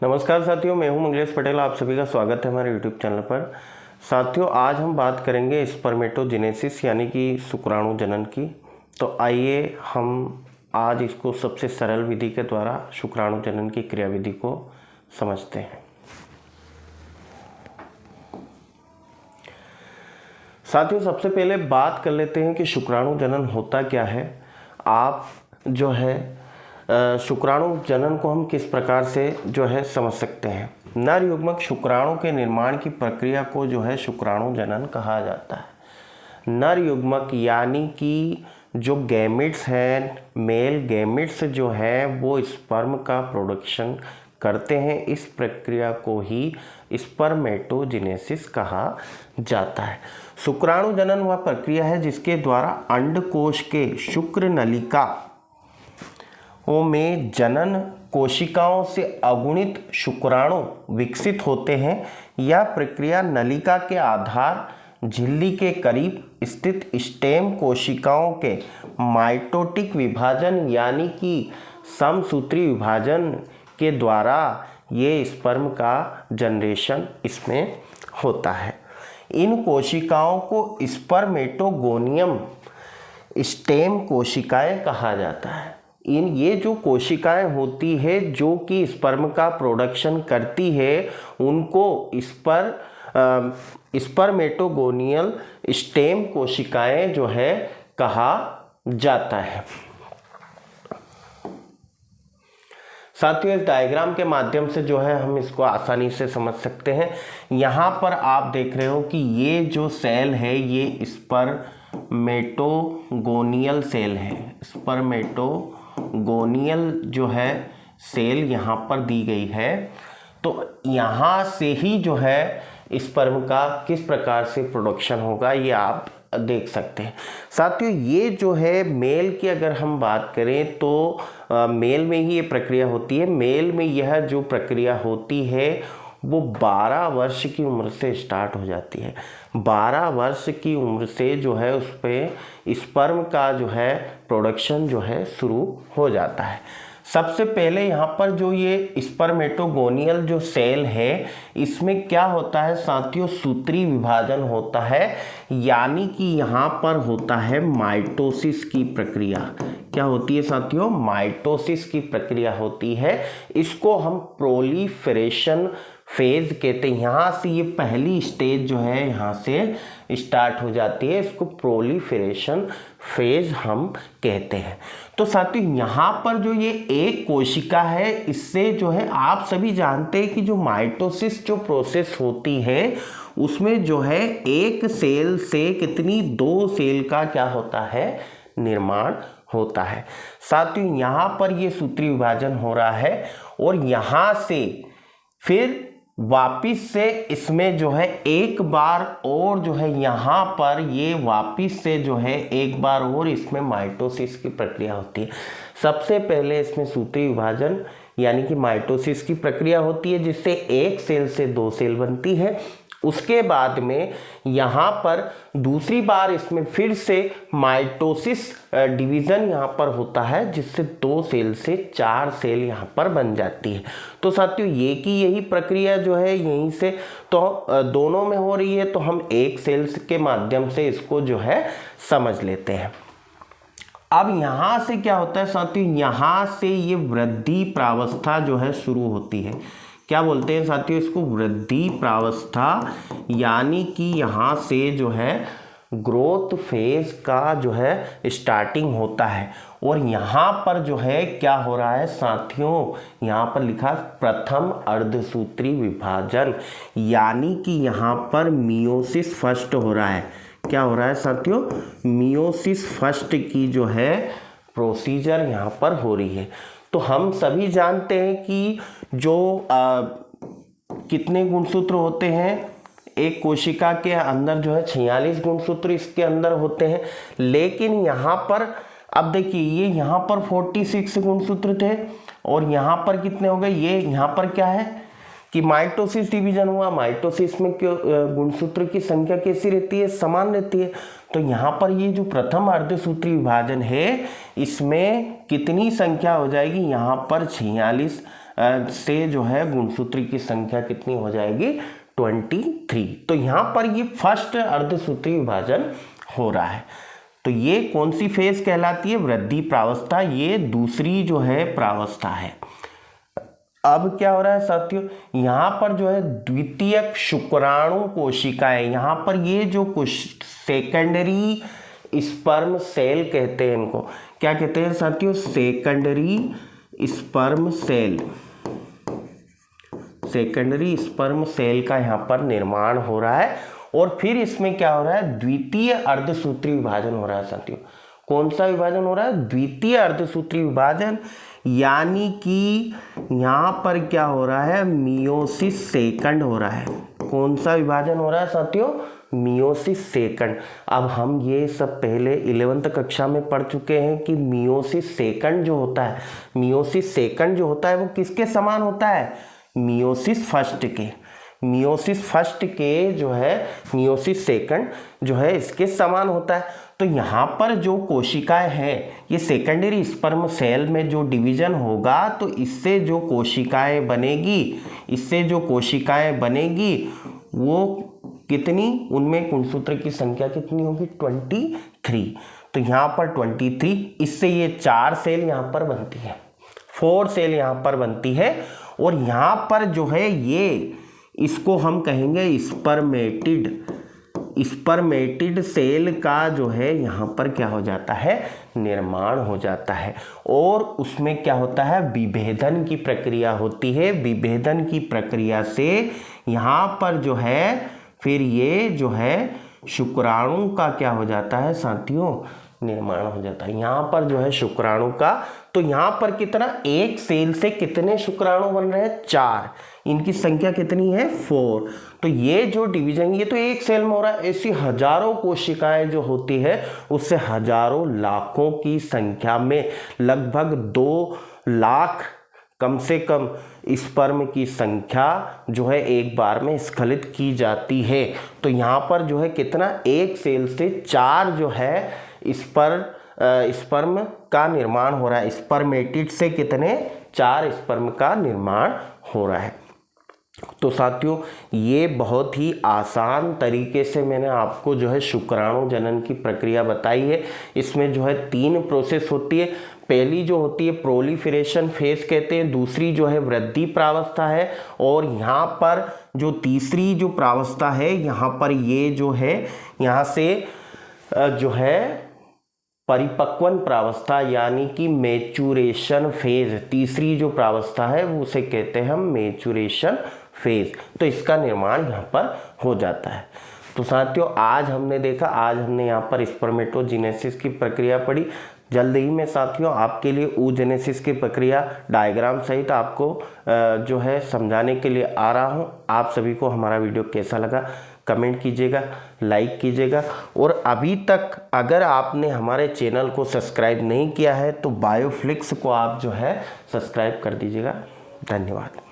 नमस्कार साथियों, मैं हूं मंगलेश पटेल। आप सभी का स्वागत है हमारे YouTube चैनल पर। साथियों, आज हम बात करेंगे स्पर्मेटोजेनेसिस यानी कि शुक्राणु जनन की। तो आइए हम आज इसको सबसे सरल विधि के द्वारा शुक्राणु जनन की क्रियाविधि को समझते हैं। साथियों, सबसे पहले बात कर लेते हैं कि शुक्राणु जनन होता क्या है। आप जो है शुक्राणु जनन को हम किस प्रकार से जो है समझ सकते हैं। नर युग्मक शुक्राणु के निर्माण की प्रक्रिया को जो है शुक्राणु जनन कहा जाता है। नर युग्मक यानी कि जो गैमेट्स हैं, मेल गैमेट्स जो है वो स्पर्म का प्रोडक्शन करते हैं। इस प्रक्रिया को ही स्पर्मेटोजेनेसिस कहा जाता है। शुक्राणु जनन वह प्रक्रिया है जिसके द्वारा अंडकोश के शुक्र नलिका में जनन कोशिकाओं से अगुणित शुक्राणु विकसित होते हैं। यह प्रक्रिया नलिका के आधार झिल्ली के करीब स्थित स्टेम कोशिकाओं के माइटोटिक विभाजन यानी कि समसूत्री विभाजन के द्वारा ये स्पर्म का जनरेशन इसमें होता है। इन कोशिकाओं को स्पर्मेटोगोनियम स्टेम कोशिकाएं कहा जाता है। ये जो कोशिकाएं होती है जो कि स्पर्म का प्रोडक्शन करती है उनको स्पर्मेटोगोनियल स्टेम कोशिकाएं जो है कहा जाता है। साथियों, इस डायग्राम के माध्यम से जो है हम इसको आसानी से समझ सकते हैं। यहाँ पर आप देख रहे हो कि ये जो सेल है ये स्पर्मेटोगोनियल सेल है। स्पर्मेटोगोनियल जो है सेल यहाँ पर दी गई है। तो यहाँ से ही जो है स्पर्म का किस प्रकार से प्रोडक्शन होगा ये आप देख सकते हैं। साथियों, ये जो है मेल की अगर हम बात करें तो मेल में ही ये प्रक्रिया होती है। मेल में यह जो प्रक्रिया होती है वो 12 वर्ष की उम्र से स्टार्ट हो जाती है। 12 वर्ष की उम्र से जो है उस पर स्पर्म का जो है प्रोडक्शन जो है शुरू हो जाता है। सबसे पहले यहाँ पर जो ये स्पर्मेटोगोनियल जो सेल है इसमें क्या होता है साथियों, सूत्री विभाजन होता है। यानी कि यहाँ पर होता है माइटोसिस की प्रक्रिया। क्या होती है साथियों? माइटोसिस की प्रक्रिया होती है। इसको हम प्रोलिफरेशन फेज कहते हैं। यहाँ से ये पहली स्टेज जो है यहाँ से स्टार्ट हो जाती है। इसको प्रोलिफरेशन फेज हम कहते हैं। तो साथियों, यहाँ पर जो ये एक कोशिका है इससे जो है आप सभी जानते हैं कि जो माइटोसिस जो प्रोसेस होती है उसमें जो है एक सेल से कितनी 2 सेल का क्या होता है, निर्माण होता है। साथियों, यहाँ पर ये सूत्री विभाजन हो रहा है और यहाँ से फिर वापिस से इसमें जो है एक बार और जो है यहाँ पर ये वापिस से जो है एक बार और इसमें माइटोसिस की प्रक्रिया होती है। सबसे पहले इसमें सूत्री विभाजन यानी कि माइटोसिस की प्रक्रिया होती है जिससे एक सेल से 2 सेल बनती है। उसके बाद में यहाँ पर दूसरी बार इसमें फिर से माइटोसिस डिवीज़न यहाँ पर होता है जिससे 2 सेल से 4 सेल यहाँ पर बन जाती है। तो साथियों, ये की यही प्रक्रिया जो है यहीं से तो दोनों में हो रही है। तो हम एक सेल्स के माध्यम से इसको जो है समझ लेते हैं। अब यहाँ से क्या होता है साथियों, यहाँ से ये वृद्धि प्रावस्था जो है शुरू होती है। क्या बोलते हैं साथियों इसको? वृद्धि प्रावस्था। यानी कि यहाँ से जो है ग्रोथ फेज का जो है स्टार्टिंग होता है। और यहाँ पर जो है क्या हो रहा है साथियों, यहाँ पर लिखा प्रथम अर्धसूत्री विभाजन। यानी कि यहाँ पर मियोसिस फर्स्ट हो रहा है। क्या हो रहा है साथियों? मियोसिस फर्स्ट की जो है प्रोसीजर यहाँ पर हो रही है। तो हम सभी जानते हैं कि जो कितने गुणसूत्र होते हैं एक कोशिका के अंदर, जो है 46 गुणसूत्र इसके अंदर होते हैं। लेकिन यहाँ पर अब देखिए ये यहाँ पर 46 गुणसूत्र थे और यहाँ पर कितने हो गए, ये यहाँ पर क्या है कि माइटोसिस डिवीजन हुआ। माइटोसिस में गुणसूत्र की संख्या कैसी रहती है? समान रहती है। तो यहाँ पर ये जो प्रथम अर्धसूत्री विभाजन है इसमें कितनी संख्या हो जाएगी? यहाँ पर 46 से जो है गुणसूत्री की संख्या कितनी हो जाएगी 23। तो यहाँ पर ये फर्स्ट अर्धसूत्री विभाजन हो रहा है। तो ये कौन सी फेज कहलाती है, वृद्धि प्रावस्था, ये दूसरी जो है प्रावस्था है। अब क्या हो रहा है साथियों, यहाँ पर जो है द्वितीयक शुक्राणु कोशिकाएं, यहाँ पर ये जो कुछ सेकेंडरी स्पर्म सेल कहते हैं, इनको क्या कहते हैं साथियों, secondary sperm cell. Secondary sperm cell का यहाँ पर निर्माण हो रहा है और फिर इसमें क्या हो रहा है, द्वितीय अर्धसूत्री विभाजन हो रहा है साथियों। कौन सा विभाजन हो रहा है, द्वितीय अर्धसूत्री विभाजन, यानी कि यहाँ पर क्या हो रहा है, मियोसिस सेकंड हो रहा है। कौन सा विभाजन हो रहा है साथियों, मियोसिस सेकंड। अब हम ये सब पहले 11वीं कक्षा में पढ़ चुके हैं कि मियोसिस सेकंड जो होता है, मियोसिस सेकंड जो होता है वो किसके समान होता है, मियोसिस फर्स्ट के। मियोसिस फर्स्ट के जो है मियोसिस सेकंड जो है इसके समान होता है। तो यहाँ पर जो कोशिकाएं हैं, ये सेकेंडरी स्पर्म सेल में जो डिवीजन होगा तो इससे जो कोशिकाएं बनेगी, इससे जो कोशिकाएं बनेगी वो कितनी, उनमें गुणसूत्र की संख्या कितनी होगी 23। तो यहाँ पर 23, इससे ये 4 सेल यहाँ पर बनती है, 4 सेल यहाँ पर बनती है। और यहाँ पर जो है ये, इसको हम कहेंगे स्पर्मेटिड। स्पर्मेटिड सेल का जो है यहाँ पर क्या हो जाता है, निर्माण हो जाता है। और उसमें क्या होता है, विभेदन की प्रक्रिया होती है। विभेदन की प्रक्रिया से यहाँ पर जो है फिर ये जो है शुक्राणु का क्या हो जाता है साथियों, निर्माण हो जाता है। यहाँ पर जो है शुक्राणु का, तो यहाँ पर कितना, एक सेल से कितने शुक्राणु बन रहे हैं, 4। इनकी संख्या कितनी है, 4। तो ये जो डिवीजन, ये तो एक सेल में हो रहा है, ऐसी हजारों कोशिकाएं जो होती है उससे हजारों लाखों की संख्या में लगभग 2 लाख कम से कम स्पर्म की संख्या जो है एक बार में स्खलित की जाती है। तो यहाँ पर जो है कितना, एक सेल से 4 जो है स्पर्म का निर्माण हो रहा है। स्पर्मेटिड से कितने, 4 स्पर्म का निर्माण हो रहा है। तो साथियों ये बहुत ही आसान तरीके से मैंने आपको जो है शुक्राणु जनन की प्रक्रिया बताई है। इसमें जो है 3 प्रोसेस होती है। पहली जो होती है प्रोलिफरेशन फेज कहते हैं, दूसरी जो है वृद्धि प्रावस्था है, और यहाँ पर जो तीसरी जो प्रावस्था है, यहाँ पर ये जो है यहाँ से जो है परिपक्वन प्रावस्था यानी कि मैच्योरेशन फेज, तीसरी जो प्रावस्था है वो उसे कहते हैं हम मैच्योरेशन फेज। तो इसका निर्माण यहाँ पर हो जाता है। तो साथियों आज हमने देखा, आज हमने यहाँ पर स्पर्मेटोजेनेसिस की प्रक्रिया पढ़ी। जल्द ही में साथियों आपके लिए oogenesis की प्रक्रिया डायग्राम सहित आपको जो है समझाने के लिए आ रहा हूँ। आप सभी को हमारा वीडियो कैसा लगा कमेंट कीजिएगा, लाइक कीजिएगा, और अभी तक अगर आपने हमारे चैनल को सब्सक्राइब नहीं किया है तो बायोफ्लिक्स को आप जो है सब्सक्राइब कर दीजिएगा। धन्यवाद।